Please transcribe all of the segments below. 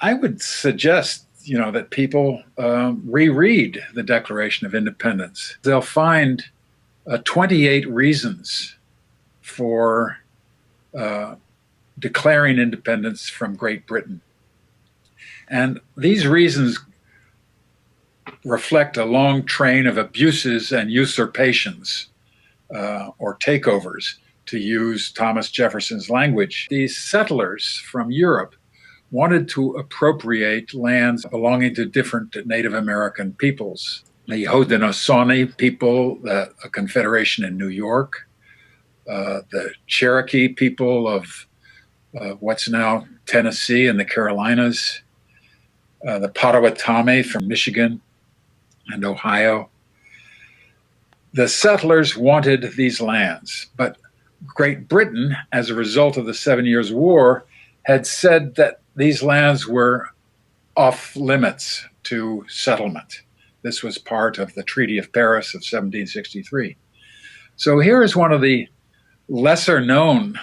I would suggest, that people reread the Declaration of Independence. They'll find 28 reasons for declaring independence from Great Britain. And these reasons reflect a long train of abuses and usurpations or takeovers, to use Thomas Jefferson's language. These settlers from Europe wanted to appropriate lands belonging to different Native American peoples. The Haudenosaunee people, a confederation in New York, the Cherokee people of what's now Tennessee and the Carolinas, the Potawatomi from Michigan and Ohio. The settlers wanted these lands, but Great Britain, as a result of the 7 Years' War, had said that these lands were off limits to settlement. This was part of the Treaty of Paris of 1763. So here is one of the lesser known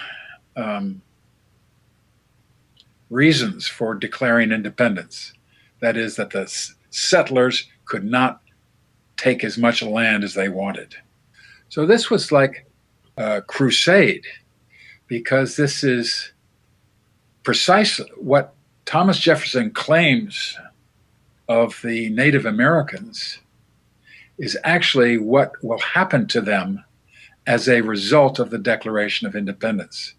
reasons for declaring independence. That is, that the settlers could not take as much land as they wanted. So this was like a crusade, because this is precisely what Thomas Jefferson claims of the Native Americans is actually what will happen to them as a result of the Declaration of Independence.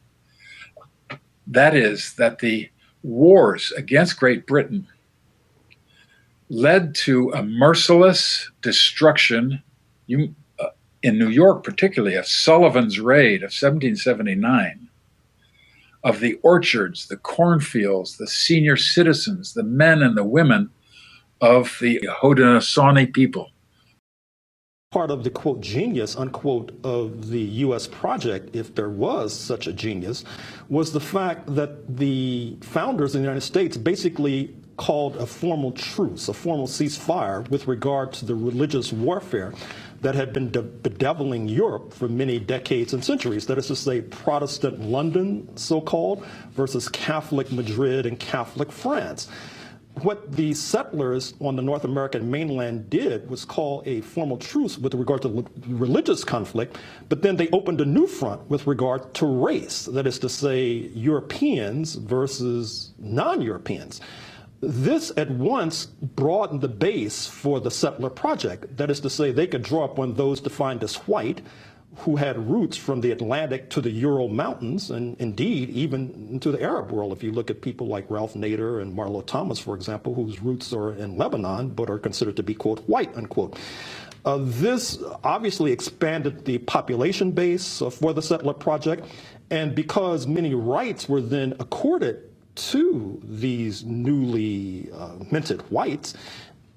That is, that the wars against Great Britain led to a merciless destruction, in New York particularly, of Sullivan's Raid of 1779, of the orchards, the cornfields, the senior citizens, the men and the women of the Haudenosaunee people. Part of the, quote, genius, unquote, of the U.S. project, if there was such a genius, was the fact that the founders of the United States basically called a formal truce, a formal ceasefire with regard to the religious warfare that had been bedeviling Europe for many decades and centuries. That is to say, Protestant London, so-called, versus Catholic Madrid and Catholic France. What the settlers on the North American mainland did was call a formal truce with regard to religious conflict, but then they opened a new front with regard to race. That is to say, Europeans versus non-Europeans. This at once broadened the base for the settler project. That is to say, they could draw upon those defined as white, who had roots from the Atlantic to the Ural Mountains, and indeed even into the Arab world. If you look at people like Ralph Nader and Marlo Thomas, for example, whose roots are in Lebanon, but are considered to be, quote, white, unquote. This obviously expanded the population base for the settler project, and because many rights were then accorded to these newly minted whites,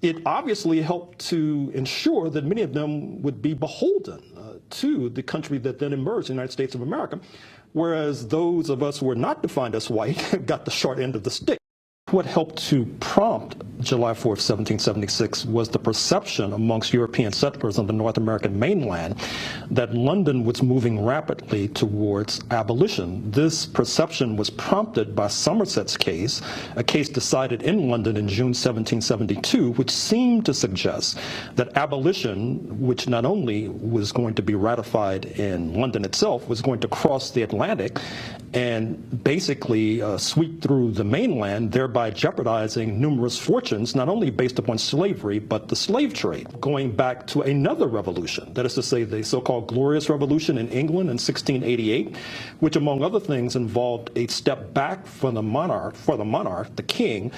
it obviously helped to ensure that many of them would be beholden to the country that then emerged, the United States of America, whereas those of us who were not defined as white got the short end of the stick. What helped to prompt July 4th, 1776 was the perception amongst European settlers on the North American mainland that London was moving rapidly towards abolition. This perception was prompted by Somerset's case, a case decided in London in June 1772, which seemed to suggest that abolition, which not only was going to be ratified in London itself, was going to cross the Atlantic and basically sweep through the mainland, thereby jeopardizing numerous fortunes, not only based upon slavery, but the slave trade, going back to another revolution, that is to say the so-called Glorious Revolution in England in 1688, which among other things involved a step back from the monarch, the king,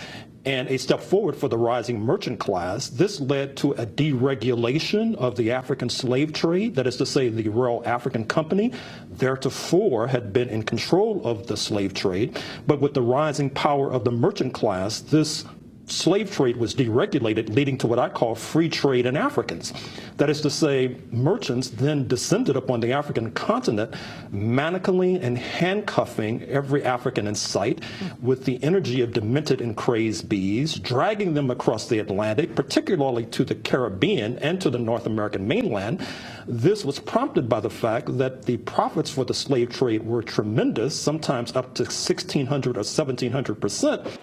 and a step forward for the rising merchant class. This led to a deregulation of the African slave trade. That is to say, the Royal African Company theretofore had been in control of the slave trade, but with the rising power of the merchant class, this slave trade was deregulated, leading to what I call free trade in Africans. That is to say, merchants then descended upon the African continent, manacling and handcuffing every African in sight with the energy of demented and crazed bees, dragging them across the Atlantic, particularly to the Caribbean and to the North American mainland. This was prompted by the fact that the profits for the slave trade were tremendous, sometimes up to 1,600 or 1,700%.